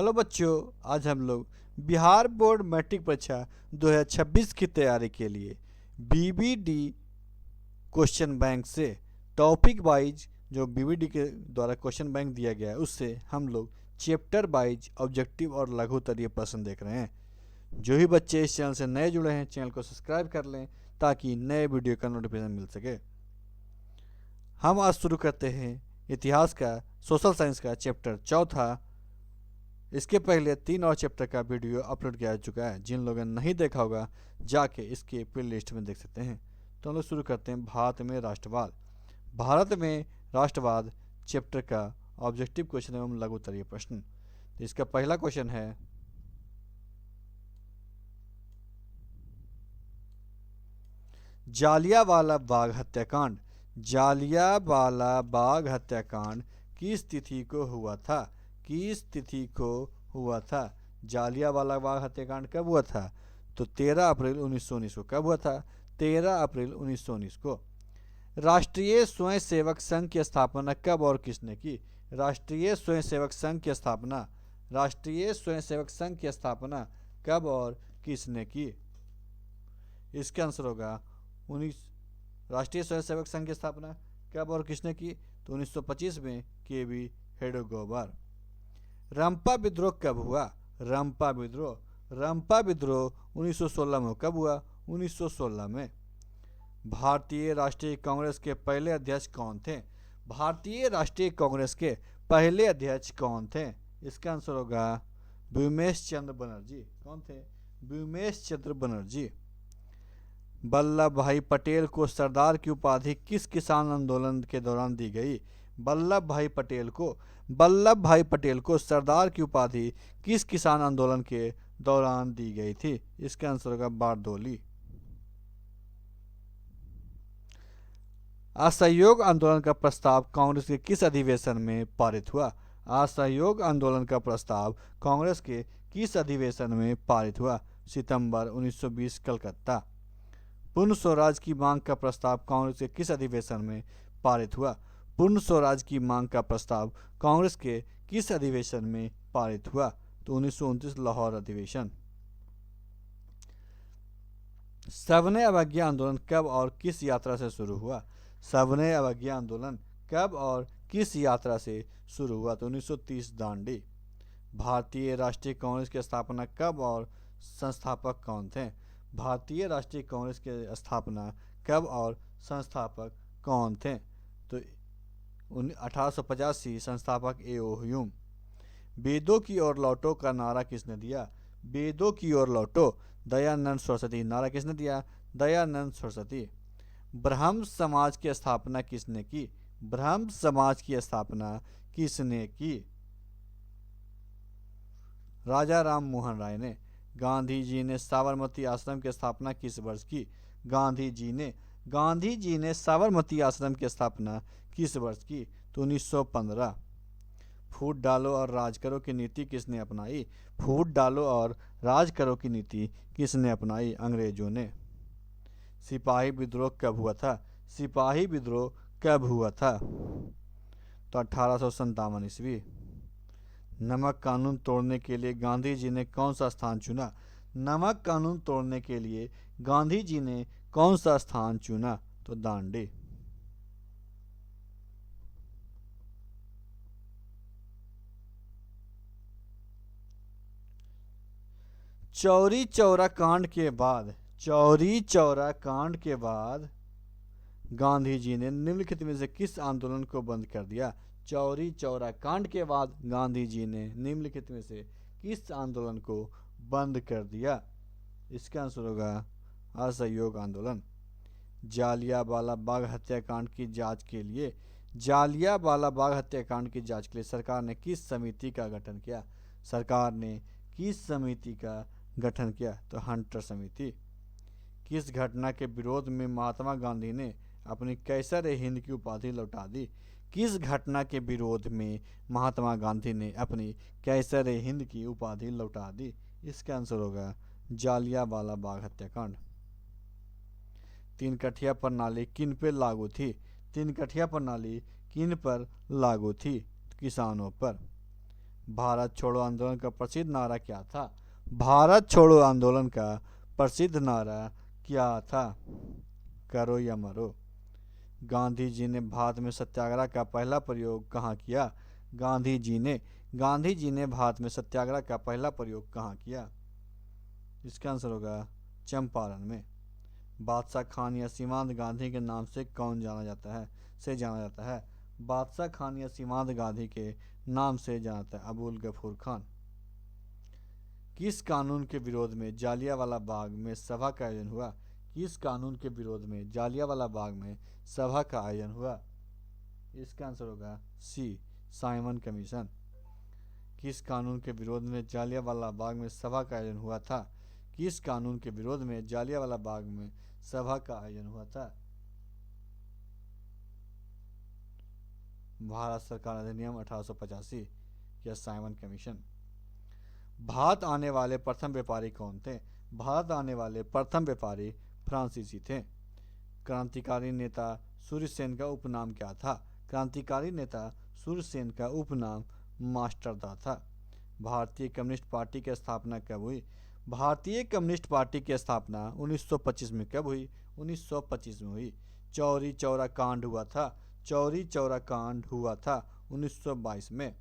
Hello बच्चों, आज हम लोग बिहार बोर्ड मैट्रिक परीक्षा 2026 की तैयारी के लिए बीबीडी क्वेश्चन बैंक से टॉपिक वाइज जो बीबीडी के द्वारा क्वेश्चन बैंक दिया गया है उससे हम लोग चैप्टर वाइज ऑब्जेक्टिव और लघु उत्तरीय प्रश्न देख रहे हैं। जो भी बच्चे इस चैनल से नए जुड़े हैं चैनल को सब्सक्राइब कर लें ताकि नए वीडियो का नोटिफिकेशन मिल सके। हम आज शुरू करते हैं इतिहास का सोशल साइंस का चैप्टर चौथा। इसके पहले 3 और चैप्टर का वीडियो अपलोड किया जा चुका है, जिन लोगों ने नहीं देखा होगा जाके इसके प्ले लिस्ट में देख सकते हैं। तो हम लोग शुरू करते हैं भारत में राष्ट्रवाद। भारत में राष्ट्रवाद चैप्टर का ऑब्जेक्टिव क्वेश्चन एवं लघु उत्तरीय प्रश्न। तो इसका पहला क्वेश्चन है, जालियांवाला बाग हत्याकांड। जालियांवाला बाग हत्याकांड किस तिथि को हुआ था? किस तिथि को हुआ था? जालियांवाला बाग हत्याकांड कब हुआ था? तो 13 अप्रैल 1919 को। कब हुआ था? 13 अप्रैल 1919 को। राष्ट्रीय स्वयंसेवक संघ की स्थापना कब और किसने की? राष्ट्रीय स्वयंसेवक संघ की स्थापना, राष्ट्रीय स्वयंसेवक संघ की स्थापना कब और किसने की? इसका आंसर होगा 19। राष्ट्रीय स्वयंसेवक संघ की स्थापना कब और किसने की? तो 1925 में केवी हेडगेवार। रंपा विद्रोह कब हुआ? रंपा विद्रोह, रंपा विद्रोह 1916 में। कब हुआ? 1916 में। भारतीय राष्ट्रीय कांग्रेस के पहले अध्यक्ष कौन थे? भारतीय राष्ट्रीय कांग्रेस के पहले अध्यक्ष कौन थे? इसका आंसर होगा व्योमेश चंद्र बनर्जी। कौन थे? व्योमेश चंद्र बनर्जी। वल्लभ भाई पटेल को सरदार की उपाधि किस किसान आंदोलन के दौरान दी गई? वल्लभ भाई पटेल को सरदार की उपाधि किस किसान आंदोलन के दौरान दी गई थी? इसका आंसर होगा बारदोली। असहयोग आंदोलन का प्रस्ताव कांग्रेस के किस अधिवेशन में पारित हुआ? असहयोग आंदोलन का प्रस्ताव कांग्रेस के किस अधिवेशन में पारित हुआ? सितंबर 1920 कलकत्ता। पूर्ण स्वराज की मांग का प्रस्ताव कांग्रेस के किस अधिवेशन में पारित हुआ? पूर्ण स्वराज की मांग का प्रस्ताव कांग्रेस के किस अधिवेशन में पारित हुआ? तो 1929 लाहौर अधिवेशन। सविनय अवज्ञा आंदोलन कब और किस यात्रा से शुरू हुआ? सविनय अवज्ञा आंदोलन कब और किस यात्रा से शुरू हुआ? तो 1930 दांडी। भारतीय राष्ट्रीय कांग्रेस की स्थापना कब और संस्थापक कौन थे? भारतीय राष्ट्रीय कांग्रेस की स्थापना कब और संस्थापक कौन थे? तो 1885 संस्थापक ए.ओ. ह्यूम। वेदों की ओर लौटो का नारा किसने दिया? वेदों की ओर लौटो, दयानंद सरस्वती। नारा किसने दिया? दयानंद सरस्वती। ब्रह्म समाज की स्थापना किसने की? ब्रह्म समाज की स्थापना किसने की? राजा राम मोहन राय ने। गांधी जी ने साबरमती आश्रम की स्थापना किस वर्ष की? गांधी जी ने साबरमती आश्रम की स्थापना किस वर्ष की? तो 1915। फूट डालो और राज करो की नीति किसने अपनाई? फूट डालो और राज करो की नीति किसने अपनाई? अंग्रेजों ने। सिपाही विद्रोह कब हुआ था? सिपाही विद्रोह कब हुआ था? तो 1857 ईस्वी। नमक कानून तोड़ने के लिए गांधी जी ने कौन सा स्थान चुना? नमक कानून तोड़ने के लिए गांधी जी ने कौन सा स्थान चुना? तो दांडी। चौरी चौरा कांड के बाद, चौरी चौरा कांड के बाद गांधी जी ने निम्नलिखित में से किस आंदोलन को बंद कर दिया? चौरी चौरा कांड के बाद गांधी जी ने निम्नलिखित में से किस आंदोलन को बंद कर दिया? इसका आंसर होगा असहयोग आंदोलन। जालियांवाला बाग हत्याकांड की जांच के लिए, जालियांवाला बाग हत्याकांड की जांच के लिए सरकार ने किस समिति का गठन किया? सरकार ने किस समिति का गठन किया? तो हंटर समिति। किस घटना के विरोध में महात्मा गांधी ने अपनी कैसर-ए-हिंद की उपाधि लौटा दी? किस घटना के विरोध में महात्मा गांधी ने अपनी कैसर-ए-हिंद की उपाधि लौटा दी? इसका आंसर होगा जालियांवाला बाग हत्याकांड। तीन कठिया प्रणाली किन पर लागू थी? तीन कठिया प्रणाली किन पर लागू थी? किसानों पर। भारत छोड़ो आंदोलन का प्रसिद्ध नारा क्या था? भारत छोड़ो आंदोलन का प्रसिद्ध नारा क्या था? करो या मरो। गांधी जी ने भारत में सत्याग्रह का पहला प्रयोग कहाँ किया? गांधी जी ने भारत में सत्याग्रह का पहला प्रयोग कहाँ किया? इसका आंसर होगा चंपारण में। बादशाह खान या सीमांत गांधी के नाम से कौन जाना जाता है? बादशाह खान या सीमांत गांधी के नाम से जाना जाता है अबुल गफूर खान। किस कानून के विरोध में जालियांवाला बाग में सभा का आयोजन हुआ? किस कानून के विरोध में जालियांवाला बाग में सभा का आयोजन हुआ? इसका आंसर होगा सी, साइमन कमीशन। किस कानून के विरोध में जालियांवाला बाग में सभा का आयोजन हुआ था? किस कानून के विरोध में जालियांवाला बाग में सभा का आयोजन हुआ था? भारत सरकार अधिनियम 1885 या साइमन कमीशन। भारत आने वाले प्रथम व्यापारी कौन थे? भारत आने वाले प्रथम व्यापारी फ्रांसीसी थे। क्रांतिकारी नेता सूर्यसेन का उपनाम क्या था? क्रांतिकारी नेता सूर्यसेन का उपनाम मास्टरदा था। भारतीय कम्युनिस्ट पार्टी की स्थापना कब हुई? भारतीय कम्युनिस्ट पार्टी की स्थापना 1925 में कब हुई? 1925 में हुई। चौरी चौरा कांड हुआ था 1922 में।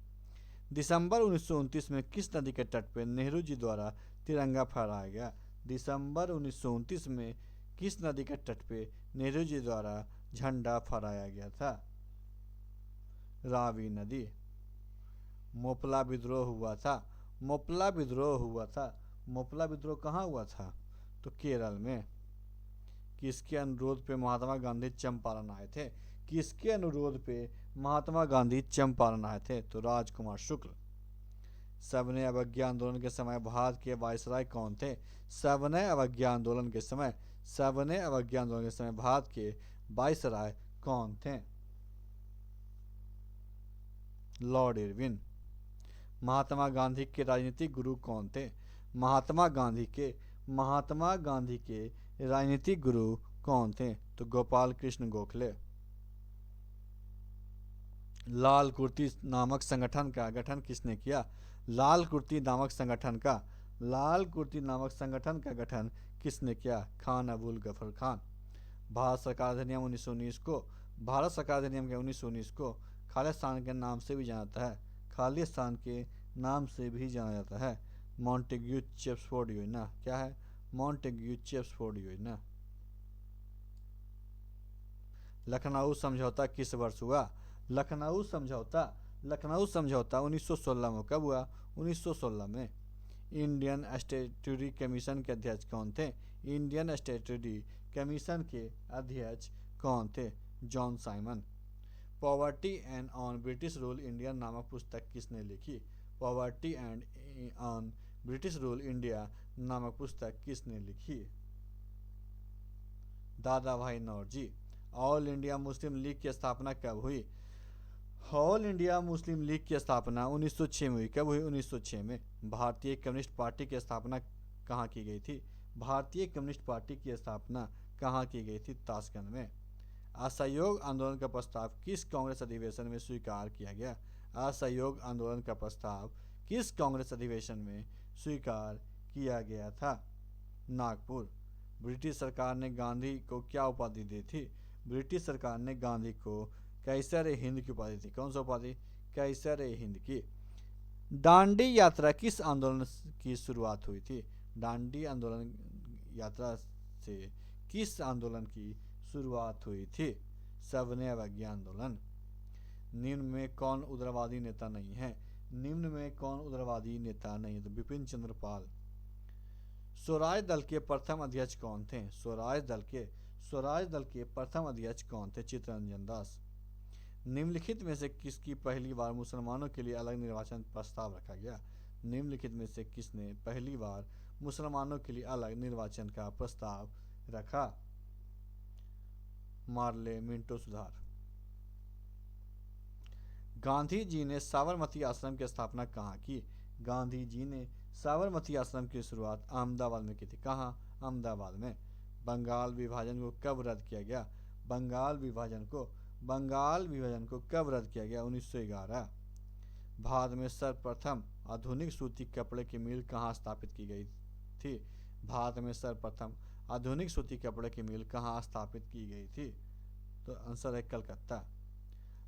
दिसंबर 1929 में किस नदी के तट पर नेहरू जी द्वारा तिरंगा फहराया गया? दिसंबर 1929 में किस नदी के तट पे नेहरू जी द्वारा झंडा फहराया गया था? रावी नदी। मोपला विद्रोह हुआ था मोपला विद्रोह कहाँ हुआ था? तो केरल में। किसके अनुरोध पे महात्मा गांधी चंपारण आए थे? किसके अनुरोध पे महात्मा गांधी चंपारण आए थे? तो राजकुमार शुक्ल। सविनय अवज्ञा आंदोलन के समय भारत के वायसराय कौन थे? सविनय अवज्ञा आंदोलन के समय भारत के वायसराय कौन थे? Lord Irwin. महात्मा गांधी के राजनीतिक गुरु कौन थे? महात्मा गांधी के राजनीतिक गुरु कौन थे? तो गोपाल कृष्ण गोखले। लाल कुर्ती नामक संगठन का गठन किसने किया? लाल कुर्ती नामक संगठन का गठन किसने किया? खान अबुल गफर खान। भारत सरकार अधिनियम 1919 को खालिस्तान के नाम से भी जाना जाता है। मॉन्टेग्यू चेम्सफोर्ड योजना क्या है? मॉन्टेग्यू चेम्सफोर्ड योजना। लखनऊ समझौता किस वर्ष हुआ? लखनऊ समझौता 1916 में। कब हुआ? 1916 में। इंडियन स्टैट्यूटरी कमीशन के अध्यक्ष कौन थे? इंडियन स्टैट्यूटरी कमीशन के अध्यक्ष कौन थे? John Simon. Poverty and un British rule India नामक पुस्तक किसने लिखी? Poverty and un British rule India नामक पुस्तक किसने लिखी? Dadabhai Naoroji. All India Muslim League की स्थापना कब हुई? ऑल इंडिया मुस्लिम लीग की स्थापना 1906 में हुई। कब हुई? 1906 में। भारतीय कम्युनिस्ट पार्टी की स्थापना कहाँ की गई थी? भारतीय कम्युनिस्ट पार्टी की स्थापना कहाँ की गई थी? ताशकंद में। असहयोग आंदोलन का प्रस्ताव किस कांग्रेस अधिवेशन में स्वीकार किया गया? असहयोग आंदोलन का प्रस्ताव किस कांग्रेस अधिवेशन में स्वीकार किया गया था? नागपुर। ब्रिटिश सरकार ने गांधी को क्या उपाधि दी थी? ब्रिटिश सरकार ने गांधी को कैसर हिंद की उपाधि थी। कौन सा उपाधि? कैसर हिंद की। दांडी यात्रा किस आंदोलन की शुरुआत हुई थी? दांडी आंदोलन यात्रा से किस आंदोलन की शुरुआत हुई थी? सविनय अवज्ञा आंदोलन। निम्न में कौन उदारवादी नेता नहीं है? तो बिपिन चंद्र पाल। स्वराज दल के प्रथम अध्यक्ष कौन थे? स्वराज दल के प्रथम अध्यक्ष कौन थे? चित्तरंजन दास। निम्नलिखित में से किसकी पहली बार मुसलमानों के लिए अलग निर्वाचन प्रस्ताव रखा गया? निम्नलिखित में से किसने पहली बार मुसलमानों के लिए अलग निर्वाचन का प्रस्ताव रखा? मार्ले मिंटो सुधार। गांधी जी ने साबरमती आश्रम की स्थापना कहाँ की? गांधी जी ने साबरमती आश्रम की शुरुआत अहमदाबाद में की थी। कहाँ? अहमदाबाद में। बंगाल विभाजन को कब रद्द किया गया? बंगाल विभाजन को कब रद्द किया गया? 1911। भारत में सर्वप्रथम आधुनिक सूती कपड़े की मिल कहाँ स्थापित की गई थी? भारत में सर्वप्रथम आधुनिक सूती कपड़े की मिल कहाँ स्थापित की गई थी? तो आंसर है कलकत्ता।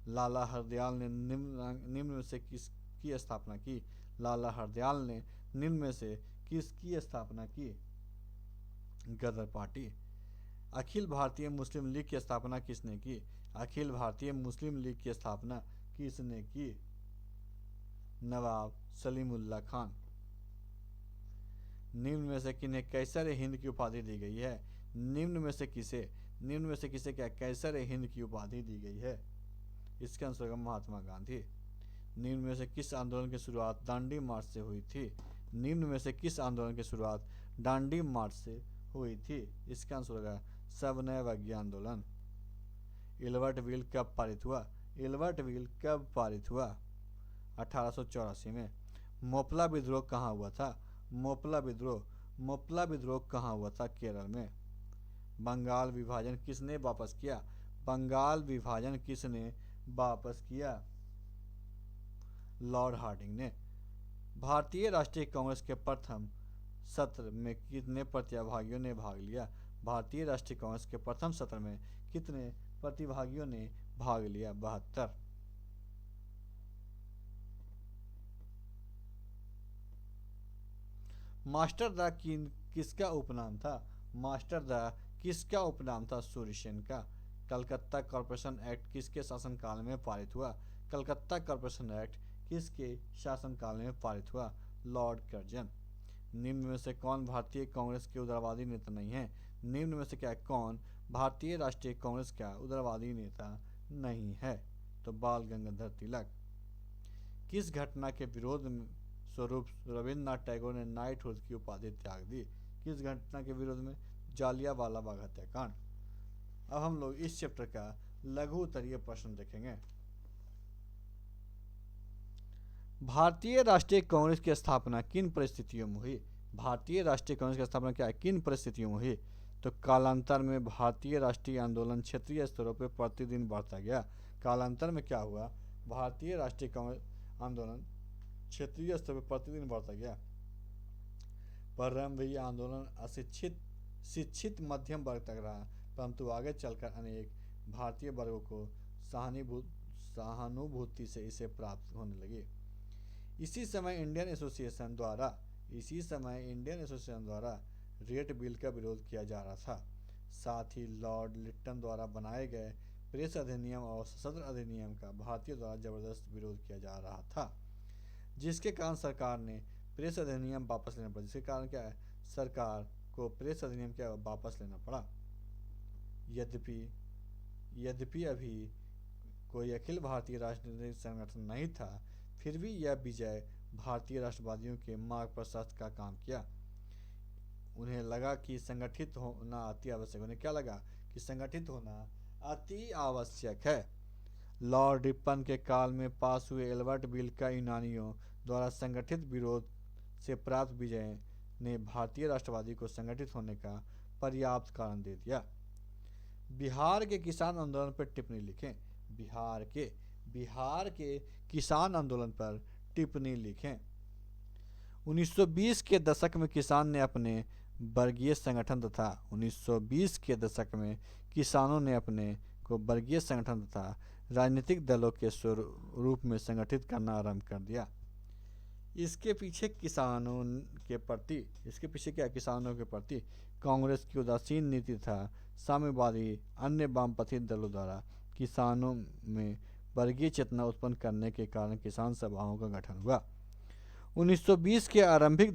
लाला हरदयाल ने निम्न में से किसकी स्थापना की? लाला हरदयाल ने निम्न में से किसकी स्थापना की? गदर पार्टी। अखिल भारतीय मुस्लिम लीग की स्थापना किसने की? अखिल भारतीय मुस्लिम लीग की स्थापना किसने की? नवाब सलीमुल्लाह खान। निम्न में से किन्हें कैसर हिंद की उपाधि दी गई है? निम्न में से किसे क्या कैसर हिंद की उपाधि दी गई है? इसका आंसर होगा महात्मा गांधी। निम्न में से किस आंदोलन की शुरुआत दांडी मार्च से हुई थी? निम्न में से किस आंदोलन की शुरुआत दांडी मार्च से हुई थी? इसका आंसर होगा सविनय अवज्ञा आंदोलन। इल्बर्ट बिल कब पारित हुआ? इल्बर्ट बिल कब पारित हुआ? 1884 में। मोपला विद्रोह कहाँ हुआ था? मोपला विद्रोह कहाँ हुआ था? केरल में। बंगाल विभाजन किसने वापस किया? बंगाल विभाजन किसने वापस किया? लॉर्ड हार्डिंग ने। भारतीय राष्ट्रीय कांग्रेस के प्रथम सत्र में कितने प्रतिभागियों ने भाग लिया? भारतीय राष्ट्रीय कांग्रेस के प्रथम सत्र में कितने प्रतिभागियों ने भाग लिया? 72। मास्टर दा किसका उपनाम था? मास्टर दा किसका उपनाम था? सूर्यसेन का। कलकत्ता कॉरपोरेशन एक्ट किसके शासनकाल में पारित हुआ? कलकत्ता कॉरपोरेशन एक्ट किसके शासनकाल में पारित हुआ? Lord Curzon. निम्न में से कौन भारतीय कांग्रेस के उदारवादी नेता नहीं है? निम्न में से क्या कौन भारतीय राष्ट्रीय कांग्रेस का उदारवादी नेता नहीं है? तो बाल गंगाधर तिलक। किस घटना के विरोध स्वरूप रविन्द्रनाथ टैगोर ने नाइटहुड की उपाधि त्याग दी? किस घटना के विरोध में? जालियांवाला बाग हत्याकांड। अब हम लोग इस चैप्टर का लघु उत्तरीय प्रश्न देखेंगे। भारतीय राष्ट्रीय कांग्रेस की स्थापना किन परिस्थितियों में हुई? भारतीय राष्ट्रीय कांग्रेस की स्थापना क्या है? किन परिस्थितियों में हुई? तो कालांतर में भारतीय राष्ट्रीय आंदोलन क्षेत्रीय स्तरों पर प्रतिदिन बढ़ता गया। कालांतर में क्या हुआ? भारतीय राष्ट्रीय कांग्रेस आंदोलन क्षेत्रीय स्तर पर प्रतिदिन बढ़ता गया। प्रारंभ यह आंदोलन शिक्षित मध्यम वर्ग तक रहा, परंतु आगे चलकर अनेक भारतीय वर्गों को सहानुभूति से इसे प्राप्त होने लगी। इसी समय इंडियन एसोसिएशन द्वारा रेट बिल का विरोध किया जा रहा था। साथ ही लॉर्ड लिट्टन द्वारा बनाए गए प्रेस अधिनियम और सशस्त्र अधिनियम का भारतीय द्वारा जबरदस्त विरोध किया जा रहा था, जिसके कारण सरकार ने प्रेस अधिनियम वापस लेना पड़ा। जिसके कारण क्या है? सरकार को प्रेस अधिनियम क्या वापस लेना पड़ा। यद्यपि अभी कोई अखिल भारतीय राजनीतिक संगठन नहीं था, फिर भी यह विजय भारतीय राष्ट्रवादियों के मार्ग प्रशस्त का काम किया। उन्हें लगा कि संगठित होना अति आवश्यक। उन्हें क्या लगा? कि संगठित होना अति आवश्यक है। लॉर्ड रिपन के काल में पास हुए एल्बर्ट बिल का यूनानियों द्वारा संगठित विरोध से प्राप्त विजय ने भारतीय राष्ट्रवादी को संगठित होने का पर्याप्त कारण दे दिया। बिहार के किसान आंदोलन पर टिप्पणी लिखें। बिहार के किसान आंदोलन पर टिप्पणी लिखें। 1920 के दशक में किसान ने अपने वर्गीय संगठन तथा 1920 के दशक में किसानों ने अपने को वर्गीय संगठन तथा राजनीतिक दलों के स्वरूप में संगठित करना आरंभ कर दिया। इसके पीछे किसानों के प्रति कांग्रेस की उदासीन नीति तथा साम्यवादी अन्य वामपंथी दलों द्वारा किसानों में वर्गीय चेतना उत्पन्न करने के कारण किसान सभाओं का गठन हुआ। 1920 के आरंभिक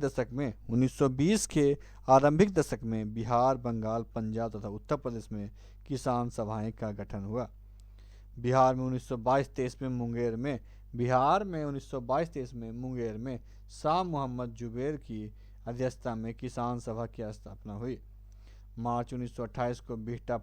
दशक में बिहार, बंगाल, पंजाब तथा उत्तर प्रदेश में किसान सभाएं का गठन हुआ। बिहार में 1922-23 में मुंगेर में शाह मोहम्मद जुबैर की अध्यक्षता में किसान सभा की स्थापना हुई। मार्च 1928 को बिहटा,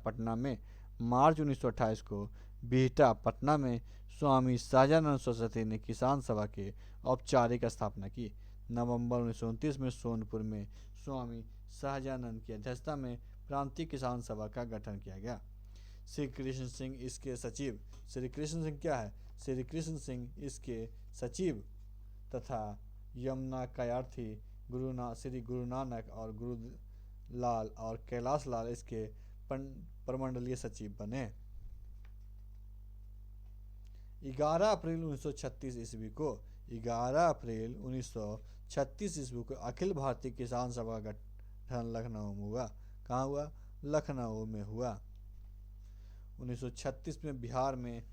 पटना में स्वामी शाहजानंद सरस्वती ने किसान सभा के औपचारिक स्थापना की। नवंबर 1929 में सोनपुर में स्वामी शाहजानंद की अध्यक्षता में प्रांतीय किसान सभा का गठन किया गया। श्री कृष्ण सिंह इसके सचिव तथा यमुना कयार्थी श्री गुरु नानक और गुरु लाल और कैलाश लाल इसके प्रमंडलीय सचिव बने। 11 अप्रैल 1936 ईस्वी को 11 अप्रैल 1936 ईस्वी को अखिल भारतीय किसान सभा का गठन लखनऊ में हुआ। कहाँ हुआ? लखनऊ में हुआ। 1936 में बिहार में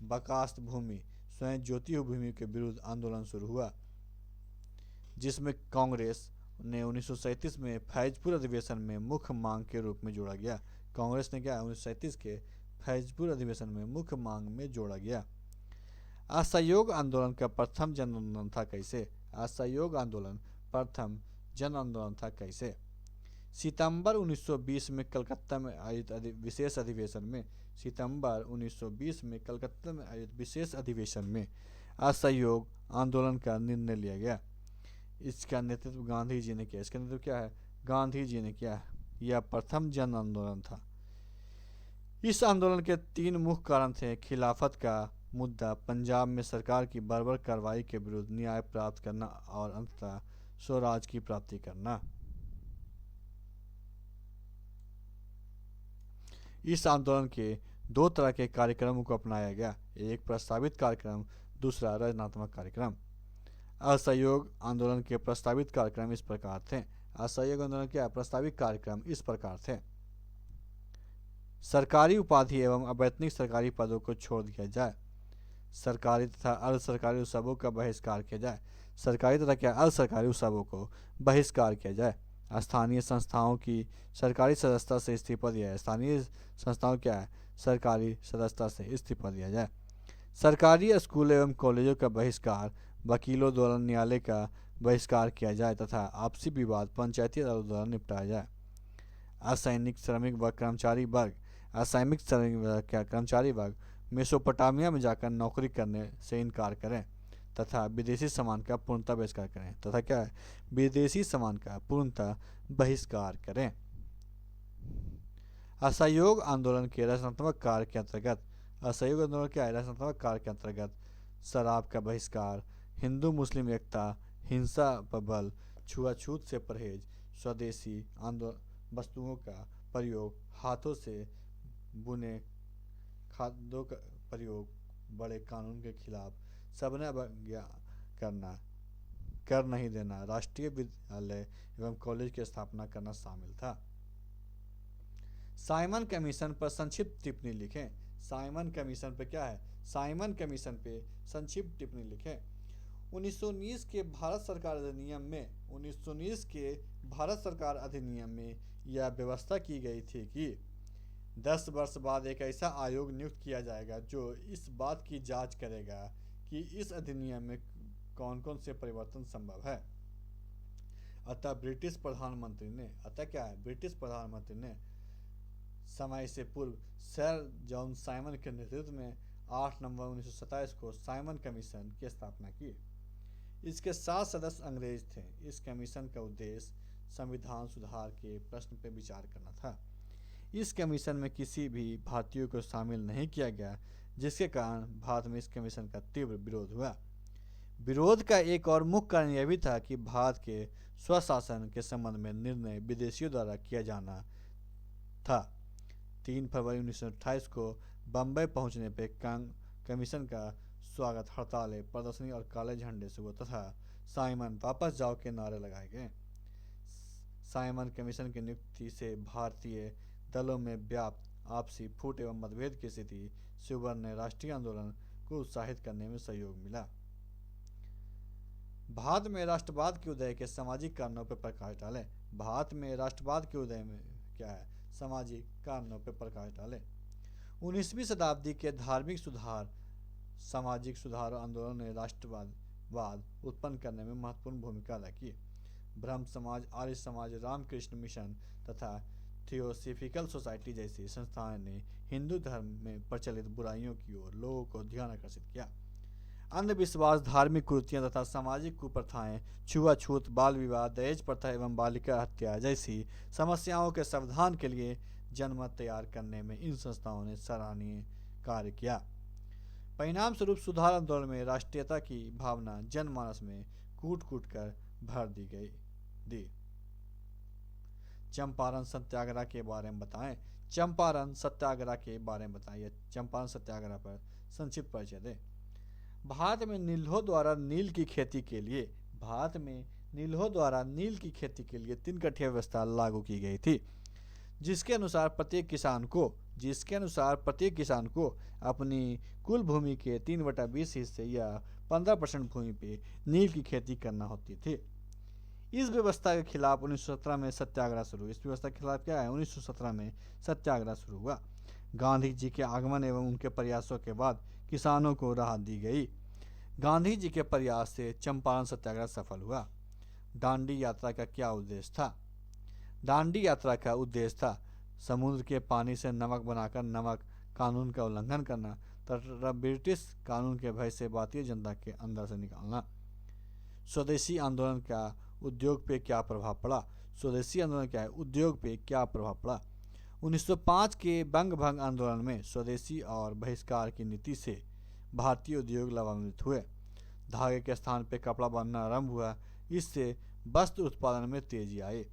बकास्त भूमि स्वयं ज्योति भूमि के विरुद्ध आंदोलन शुरू हुआ, जिसमें कांग्रेस ने 1937 में फैजपुर अधिवेशन में मुख्य मांग के रूप में जोड़ा गया। कांग्रेस ने क्या 1937 के फैजपुर अधिवेशन में मुख्य मांग में जोड़ा गया। असहयोग आंदोलन का प्रथम जन आंदोलन था कैसे? असहयोग आंदोलन प्रथम जन आंदोलन था कैसे? सितंबर 1920 में कलकत्ता में आयोजित विशेष अधिवेशन में सितंबर 1920 में कलकत्ता में आयोजित विशेष अधिवेशन में असहयोग आंदोलन का निर्णय लिया गया। इसका नेतृत्व गांधी जी ने किया। इसका नेतृत्व क्या है? गांधी जी ने किया। यह प्रथम जन आंदोलन था। इस आंदोलन के 3 मुख्य कारण थे: खिलाफत का मुद्दा, पंजाब में सरकार की बर्बर कार्रवाई के विरुद्ध न्याय प्राप्त करना और अंततः स्वराज की प्राप्ति करना। इस आंदोलन के 2 तरह के कार्यक्रमों को अपनाया गया, एक प्रस्तावित कार्यक्रम, दूसरा रचनात्मक कार्यक्रम। असहयोग आंदोलन के प्रस्तावित कार्यक्रम इस प्रकार थे। असहयोग आंदोलन के प्रस्तावित कार्यक्रम इस प्रकार थे: सरकारी उपाधि एवं अवैतनिक सरकारी पदों को छोड़ दिया जाए, सरकारी तथा अर्ध सरकारी उत्सवों का बहिष्कार किया जाए, सरकारी तथा क्या अर्ध सरकारी उत्सवों को बहिष्कार किया जाए, स्थानीय संस्थाओं की सरकारी सदस्यता से इस्तीफा दिया जाए, स्थानीय संस्थाओं क्या है सरकारी सदस्यता से इस्तीफा दिया जाए, सरकारी स्कूल एवं कॉलेजों का बहिष्कार, वकीलों द्वारा न्यायालय का बहिष्कार किया जाए तथा आपसी विवाद पंचायती अदालतों द्वारा निपटाया जाए। असैनिक श्रमिक व कर्मचारी वर्ग, असैनिक श्रमिक कर्मचारी वर्ग मेसोपोटामिया में जाकर नौकरी करने से इनकार करें तथा विदेशी सामान का पूर्णतः बहिष्कार करें तथा क्या है विदेशी सामान का पूर्णतः बहिष्कार करें। असहयोग आंदोलन के रचनात्मक कार्य के अंतर्गत, असहयोग आंदोलन के रचनात्मक कार्य के अंतर्गत शराब का बहिष्कार, हिंदू मुस्लिम एकता, हिंसा पर बल, छुआछूत से परहेज, स्वदेशी वस्तुओं का प्रयोग, हाथों से बुने खाद्यों का प्रयोग, बड़े कानून के खिलाफ सबने अवज्ञा करना, कर नहीं देना, राष्ट्रीय विद्यालय एवं कॉलेज की स्थापना करना शामिल था। साइमन कमीशन पर संक्षिप्त टिप्पणी लिखें। साइमन कमीशन पे क्या है? साइमन कमीशन पे संक्षिप्त टिप्पणी लिखें। 1919 के भारत सरकार अधिनियम में 1919 के भारत सरकार अधिनियम में यह व्यवस्था की गई थी कि 10 वर्ष बाद एक ऐसा आयोग नियुक्त किया जाएगा जो इस बात की जांच करेगा कि इस अधिनियम में कौन कौन से परिवर्तन संभव है। अतः ब्रिटिश प्रधानमंत्री ने समय से पूर्व सर जॉन साइमन के नेतृत्व में 8 नवंबर 1927 को साइमन कमीशन की स्थापना की। इसके 7 सदस्य अंग्रेज थे। इस कमीशन का उद्देश्य संविधान सुधार के प्रश्न पर विचार करना था। इस कमीशन में किसी भी भारतीयों को शामिल नहीं किया गया, जिसके कारण भारत में इस कमीशन का तीव्र विरोध हुआ। विरोध का एक और मुख्य कारण यह भी था कि भारत के स्वशासन के संबंध में निर्णय विदेशियों द्वारा किया जाना था। 3 फरवरी 1928 को बम्बई पहुंचने पर कमीशन का स्वागत हड़तालें, प्रदर्शनी और काले झंडे से हुआ तथा साइमन वापस जाओ के नारे लगाए गए। साइमन कमीशन की नियुक्ति से भारतीय दलों में व्याप्त आपसी फूट एवं मतभेद की स्थिति से उभरने राष्ट्रीय आंदोलन को उत्साहित करने में सहयोग मिला। भारत में राष्ट्रवाद के उदय के सामाजिक कारणों पर प्रकाश डालें। भारत में राष्ट्रवाद के उदय में क्या है सामाजिक कारणों पर प्रकाश डालें। 19वीं शताब्दी के धार्मिक सुधार, सामाजिक सुधार आंदोलन ने राष्ट्रवाद उत्पन्न करने में महत्वपूर्ण भूमिका अदा की। ब्रह्म समाज, आर्य समाज, रामकृष्ण मिशन तथा थियोसॉफिकल सोसाइटी जैसी संस्थाएं ने हिंदू धर्म में प्रचलित बुराइयों की ओर लोगों को ध्यान आकर्षित किया। अंधविश्वास, धार्मिक कुरीतियां तथा सामाजिक कुप्रथाएं, छुआछूत, बाल विवाह, दहेज प्रथा एवं बालिका हत्या जैसी समस्याओं के समाधान के लिए जनमत तैयार करने में इन संस्थाओं ने सराहनीय कार्य किया। परिणाम स्वरूप सुधार आंदोलन में राष्ट्रीयता की भावना जनमानस में कूट कूट कर भर दी। चंपारण सत्याग्रह के बारे में बताएं। चंपारण सत्याग्रह के बारे में बताइए। चंपारण सत्याग्रह पर संक्षिप्त परिचय दें। भारत में नील्हों द्वारा नील की खेती के लिए 3 कठिया व्यवस्था लागू की गई थी, जिसके अनुसार प्रत्येक किसान को अपनी कुल भूमि के 3/20 हिस्से या 15% भूमि पे नील की खेती करना होती थी। इस व्यवस्था के खिलाफ 1917 में सत्याग्रह शुरू। इस व्यवस्था के खिलाफ क्या है? 1917 में सत्याग्रह शुरू हुआ। गांधी जी के आगमन एवं उनके प्रयासों के बाद किसानों को राहत दी गई। गांधी जी के प्रयास से चंपारण सत्याग्रह सफल हुआ। दांडी यात्रा का क्या उद्देश्य था? दांडी यात्रा का उद्देश्य था समुद्र के पानी से नमक बनाकर नमक कानून का उल्लंघन करना तथा ब्रिटिश कानून के भय से भारतीय जनता के अंदर से निकालना। स्वदेशी आंदोलन का उद्योग पे क्या प्रभाव पड़ा? स्वदेशी आंदोलन क्या है? उद्योग पे क्या प्रभाव पड़ा? 1905 के बंग भंग आंदोलन में स्वदेशी और बहिष्कार की नीति से भारतीय उद्योग लाभान्वित हुए। धागे के स्थान पे कपड़ा बनना आरंभ हुआ। इससे वस्त्र उत्पादन में तेजी आई।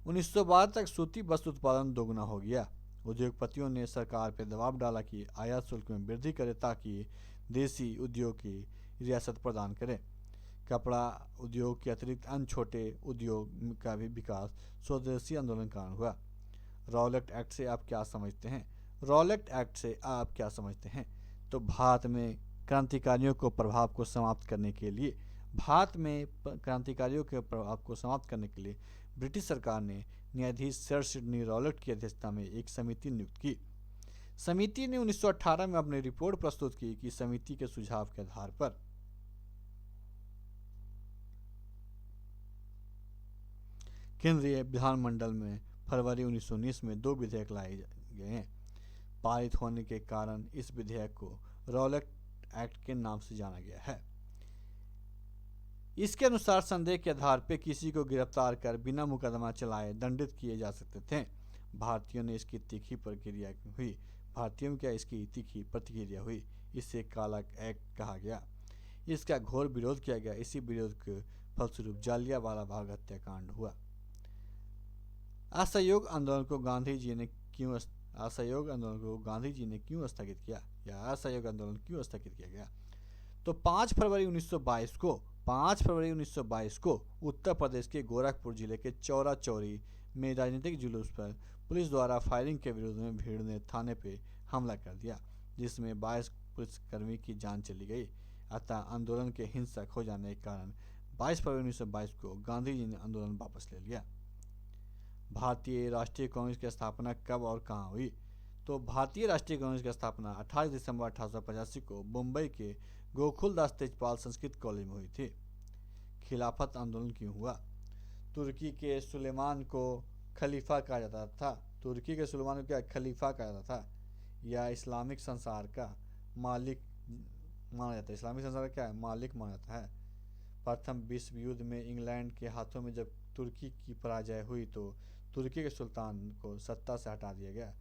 1912 तक सूती वस्त्र उत्पादन दोगुना हो गया। उद्योगपतियों ने सरकार पर दबाव डाला कि आयात शुल्क में वृद्धि करे ताकि देसी उद्योग की रियासत प्रदान करे। कपड़ा उद्योग के अतिरिक्त अन्य छोटे उद्योग का भी विकास स्वदेशी आंदोलन कारण हुआ। रॉलेट एक्ट से आप क्या समझते हैं? रॉलेट एक्ट से आप क्या समझते हैं? तो भारत में क्रांतिकारियों के प्रभाव को समाप्त करने के लिए ब्रिटिश सरकार ने न्यायाधीश सर सिडनी रॉलेट की अध्यक्षता में एक समिति नियुक्त की। समिति ने 1918 में अपनी रिपोर्ट प्रस्तुत की कि समिति के सुझाव के आधार पर केंद्रीय विधानमंडल में फरवरी 1919 में 2 विधेयक लाए गए हैं। पारित होने के कारण इस विधेयक को रॉलेट एक्ट के नाम से जाना गया है। इसके अनुसार संदेह के आधार पर किसी को गिरफ्तार कर बिना मुकदमा चलाए दंडित किए जा सकते थे। भारतीयों में इसकी तीखी प्रतिक्रिया हुई। इसे काला एक्ट कहा गया। इसका घोर विरोध किया गया। इसी विरोध के फलस्वरूप जालियांवाला बाग हत्याकांड हुआ। असहयोग आंदोलन को गांधी जी ने क्यों स्थगित किया या असहयोग आंदोलन क्यों स्थगित किया गया? तो 5 फरवरी 1922 को उत्तर प्रदेश के गोरखपुर जिले के चौरा चौरी में राजनीतिक जुलूस पर पुलिस द्वारा फायरिंग के विरोध में भीड़ ने थाने पर हमला कर दिया, जिसमें 22 पुलिसकर्मी की जान चली गई। अतः आंदोलन के हिंसक हो जाने के कारण 22 फरवरी 1922 को गांधी जी ने आंदोलन वापस ले लिया। भारतीय राष्ट्रीय कांग्रेस की स्थापना कब और कहाँ हुई? तो भारतीय राष्ट्रीय कांग्रेस की स्थापना 28 दिसंबर 1885 को मुंबई के गोकुलदास तेजपाल संस्कृत कॉलेज में हुई थी। खिलाफत आंदोलन क्यों हुआ? तुर्की के सुलेमान को खलीफा कहा जाता था। तुर्की के सुलेमान को क्या खलीफा कहा जाता था या इस्लामिक संसार का मालिक माना जाता है? इस्लामिक संसार का क्या है? मालिक माना जाता है। प्रथम विश्व युद्ध में इंग्लैंड के हाथों में जब तुर्की की पराजय हुई तो तुर्की के सुल्तान को सत्ता से हटा दिया गया।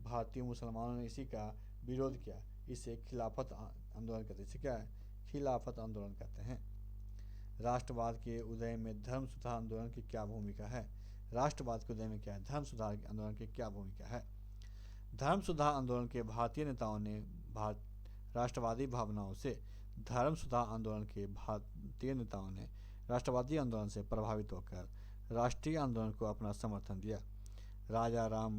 भारतीय मुसलमानों ने इसी का विरोध किया। इसे खिलाफत आंदोलन कहते हैं। इसे क्या है? खिलाफत आंदोलन कहते हैं। राष्ट्रवाद के उदय में धर्म सुधार आंदोलन की क्या भूमिका है? राष्ट्रवाद के उदय में क्या है? धर्म सुधार आंदोलन की क्या भूमिका है? धर्म सुधार आंदोलन के भारतीय नेताओं ने राष्ट्रवादी भावनाओं से राष्ट्रवादी आंदोलन से प्रभावित होकर राष्ट्रीय आंदोलन को अपना समर्थन दिया। राजा राम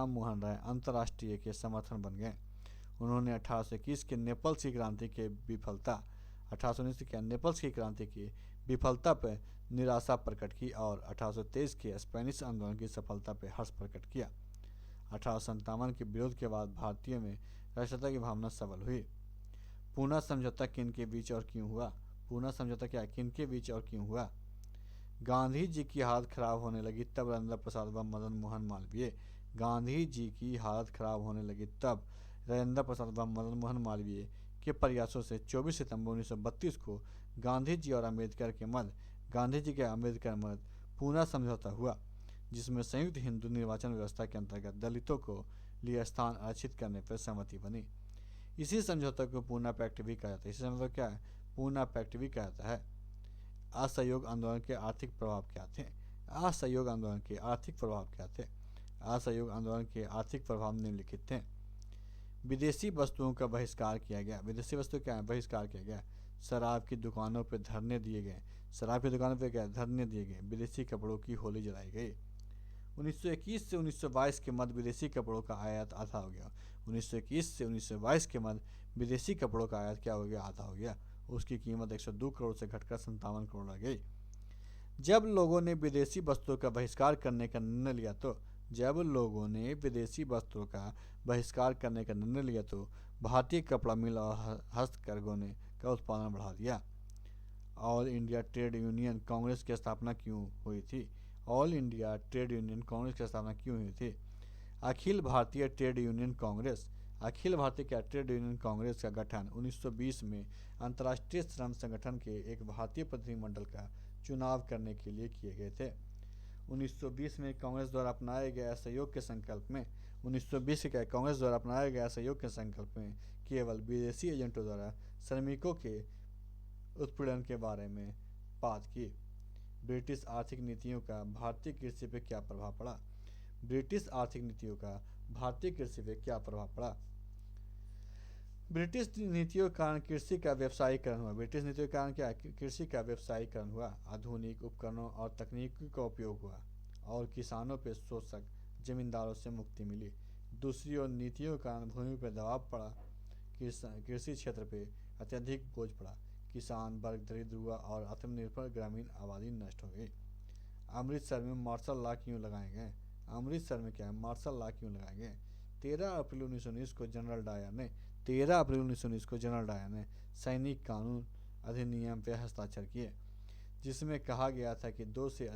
मोहन राय अंतर्राष्ट्रीय के समर्थन बन गए। उन्होंने 1821 के नेपल्स की क्रांति की विफलता पर निराशा प्रकट की और 1823 के स्पेनिश आंदोलन की सफलता पर हर्ष प्रकट किया। 1857 के विरोध के बाद भारतीयों में राष्ट्रीयता की भावना सबल हुई। पूना समझौता किनके बीच और क्यों हुआ? पूना समझौता क्या किनके बीच और क्यों हुआ? गांधी जी की हालत खराब होने लगी तब राजेंद्र प्रसाद व मदन मोहन मालवीय के प्रयासों से 24 सितंबर 1932 को गांधी जी और अम्बेडकर के मध्य पूना समझौता हुआ, जिसमें संयुक्त हिंदू निर्वाचन व्यवस्था के अंतर्गत दलितों को लिए स्थान आरक्षित करने पर सहमति बनी। इसी समझौते को पूना पैक्ट भी कहा जाता है। इसी समझौता क्या है? पूना पैक्ट भी कहा जाता है। असहयोग आंदोलन के आर्थिक प्रभाव क्या थे? असहयोग आंदोलन के आर्थिक प्रभाव क्या थे? असहयोग आंदोलन के आर्थिक प्रभाव निम्नलिखित थे। विदेशी वस्तुओं का बहिष्कार किया गया। विदेशी वस्तु क्या है? बहिष्कार किया गया। शराब की दुकानों पर धरने दिए गए। शराब की दुकानों पर क्या? धरने दिए गए। विदेशी कपड़ों की होली जलाई गई। 1921 से 1922 के मध्य विदेशी कपड़ों का आयात आधा हो गया। 1921 से 1922 के मध्य विदेशी कपड़ों का आयात क्या हो गया? आधा हो गया। उसकी कीमत 102 करोड़ से घटकर 57 करोड़ रह गई। जब लोगों ने विदेशी वस्तुओं का बहिष्कार करने का निर्णय लिया तो भारतीय कपड़ा मिल और हस्तकरघों ने का उत्पादन बढ़ा दिया। All India trade union Congress की स्थापना क्यों हुई थी? All India trade union Congress की स्थापना क्यों हुई थी? Akhil Bharatiya trade union Congress. अखिल भारतीय क्या? ट्रेड यूनियन कांग्रेस का गठन 1920 में अंतर्राष्ट्रीय श्रम संगठन के एक भारतीय प्रतिनिधिमंडल का चुनाव करने के लिए किए गए थे। 1920 में कांग्रेस द्वारा अपनाए गए असहयोग के संकल्प में 1920 के कांग्रेस द्वारा अपनाए गए असहयोग के संकल्प में केवल विदेशी एजेंटों द्वारा श्रमिकों के उत्पीड़न के बारे में बात की। ब्रिटिश आर्थिक नीतियों का भारतीय कृषि पर क्या प्रभाव पड़ा? ब्रिटिश आर्थिक नीतियों का भारतीय कृषि पर क्या प्रभाव पड़ा? ब्रिटिश नीतियों के कारण कृषि का व्यवसायीकरण हुआ। ब्रिटिश नीतियों के कारण क्या? कृषि का व्यवसायीकरण हुआ। आधुनिक उपकरणों और तकनीक का उपयोग हुआ और किसानों पर शोषक जमींदारों से मुक्ति मिली। दूसरी ओर नीतियों के कारण भूमि पर दबाव पड़ा। कृषि क्षेत्र पर अत्यधिक बोझ पड़ा। किसान वर्ग दरिद्र हुआ और आत्मनिर्भर ग्रामीण आबादी नष्ट हो गई। अमृतसर में मार्शल लॉ क्यों लगाए गए? अमृतसर में क्या है? मार्शल लॉ क्यों लगाए गए? 13 अप्रैल 1919 को जनरल डायर ने सैनिक कानून अधिनियम पर हस्ताक्षर किए, जिसमें कहा गया था कि दो से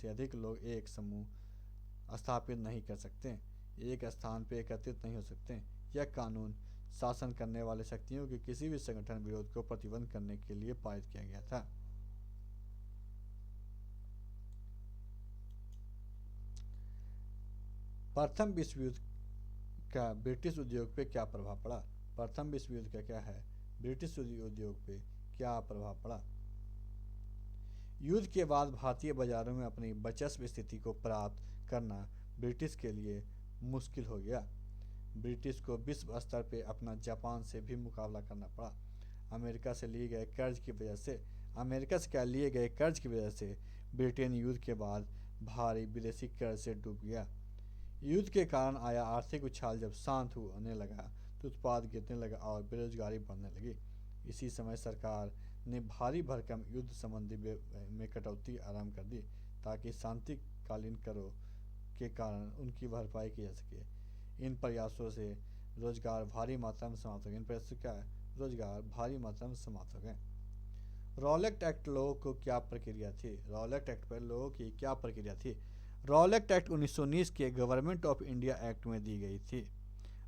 अधिक लोग एक समूह स्थापित नहीं कर सकते, एक स्थान पर एकत्रित नहीं हो सकते। यह कानून शासन करने वाले शक्तियों के किसी भी संगठन विरोध को प्रतिबंध करने के लिए पारित किया गया था। प्रथम विश्व युद्ध का ब्रिटिश उद्योग पे क्या प्रभाव पड़ा? प्रथम विश्व युद्ध का क्या है? ब्रिटिश उद्योग पे क्या प्रभाव पड़ा? युद्ध के बाद भारतीय बाजारों में अपनी वर्चस्व स्थिति को प्राप्त करना ब्रिटिश के लिए मुश्किल हो गया। ब्रिटिश को विश्व स्तर पर अपना जापान से भी मुकाबला करना पड़ा। अमेरिका से लिए गए कर्ज की वजह से ब्रिटेन युद्ध के बाद भारी विदेशी कर्ज से डूब गया। युद्ध के कारण आया आर्थिक उछाल जब शांत होने लगा तो उत्पाद गिरने लगा और बेरोजगारी बढ़ने लगी। इसी समय सरकार ने भारी भरकम युद्ध संबंधी में कटौती आरंभ कर दी ताकि शांतिकालीन करों के कारण उनकी भरपाई की जा सके। इन प्रयासों से रोजगार भारी मात्रा में समाप्त हो गए। रॉलेट एक्ट लोगों को क्या प्रक्रिया थी? रॉलेट एक्ट पर लोगों की क्या प्रक्रिया थी? रॉलेट एक्ट 1919 के गवर्नमेंट ऑफ इंडिया एक्ट में दी गई थी।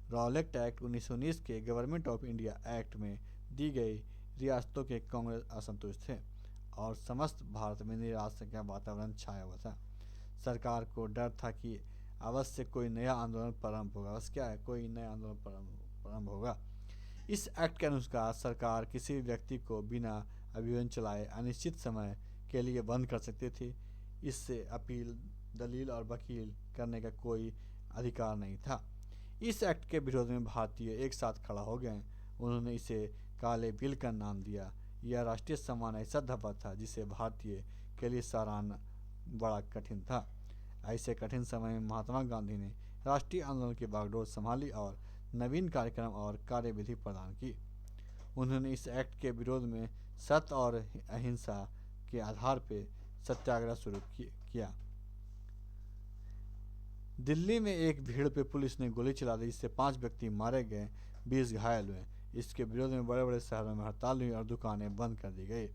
रॉलेट एक्ट 1919 के गवर्नमेंट ऑफ इंडिया एक्ट में दी गई रियासतों के कांग्रेस असंतुष्ट थे और समस्त भारत में निराशा का वातावरण छाया हुआ था। सरकार को डर था कि अवश्य कोई नया आंदोलन प्रारंभ होगा। इस एक्ट के अनुसार सरकार किसी व्यक्ति को बिना अभियान चलाए अनिश्चित समय के लिए बंद कर सकती थी। इससे अपील, दलील और वकील करने का कोई अधिकार नहीं था। इस एक्ट के विरोध में भारतीय एक साथ खड़ा हो गए। उन्होंने इसे काले बिल का नाम दिया। यह राष्ट्रीय सम्मान ऐसा धब्बा था जिसे भारतीय के लिए सराहना बड़ा कठिन था। ऐसे कठिन समय में महात्मा गांधी ने राष्ट्रीय आंदोलन की बागडोर संभाली और नवीन कार्यक्रम और कार्यविधि प्रदान की। उन्होंने इस एक्ट के विरोध में सत्य और अहिंसा के आधार पर सत्याग्रह शुरू किया। दिल्ली में एक भीड़ पे पुलिस ने गोली चला दी, जिससे 5 व्यक्ति मारे गए, 20 घायल हुए। इसके विरोध में बड़े बड़े शहरों में हड़ताल हुई और दुकानें बंद कर दी गई।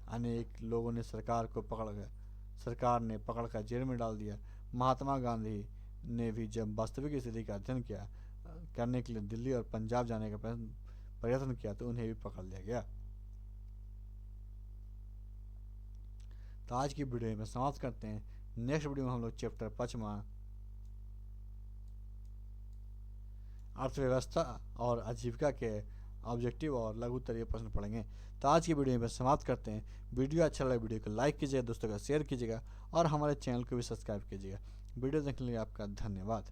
अनेक लोगों ने सरकार ने पकड़कर जेल में डाल दिया। महात्मा गांधी ने भी जब वास्तविक स्थिति का अध्ययन करने के लिए दिल्ली और पंजाब जाने का प्रयत्न किया तो उन्हें भी पकड़ लिया गया। तो आज की वीडियो में समाप्त करते हैं। नेक्स्ट वीडियो में हम लोग चैप्टर 5 अर्थव्यवस्था और आजीविका के ऑब्जेक्टिव और लघु उत्तरीय प्रश्न पढ़ेंगे। तो आज की वीडियो में समाप्त करते हैं। वीडियो अच्छा लगा वीडियो को लाइक कीजिएगा, दोस्तों का शेयर कीजिएगा और हमारे चैनल को भी सब्सक्राइब कीजिएगा। वीडियो देखने के लिए आपका धन्यवाद।